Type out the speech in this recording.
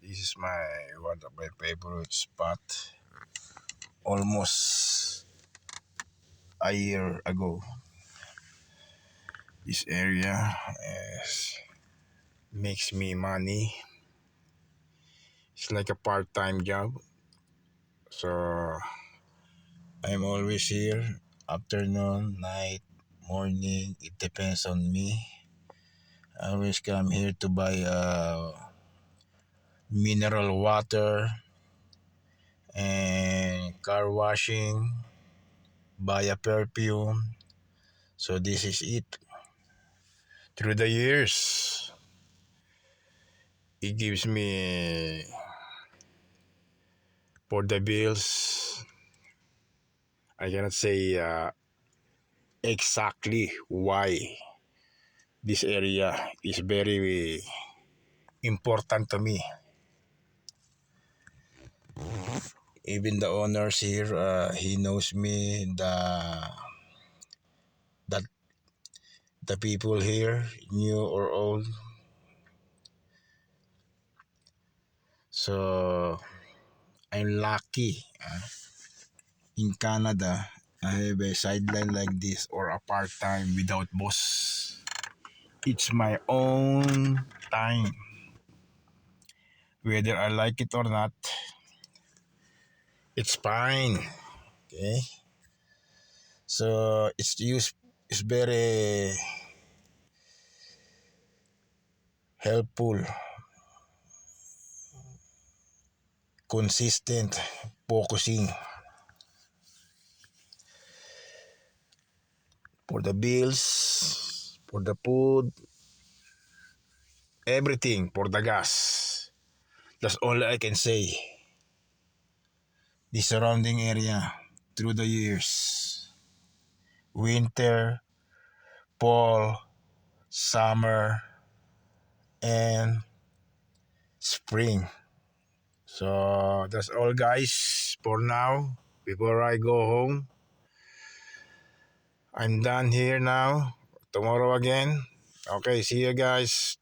This is one of my favorite spot. Almost a year ago, this area makes me money. It's like a part-time job. So I'm always here, afternoon, night, morning. It depends on me. I always come here to buy mineral water and car washing, buy a perfume. So this is it. Through the years, it gives me for the bills. I cannot say exactly why this area is very important to me. Even the owners here, he knows me. That the people here, new or old. So I'm lucky. In Canada, I have a sideline like this or a part time without boss. It's my own time. Whether I like it or not, it's fine. Okay. So it's very helpful, consistent, focusing for the bills, for the food, everything for the gas. That's all I can say. The surrounding area through the years, winter, fall, summer, and spring. So that's all, guys, for now. Before I go home, I'm done here now. Tomorrow again. Okay, see you guys.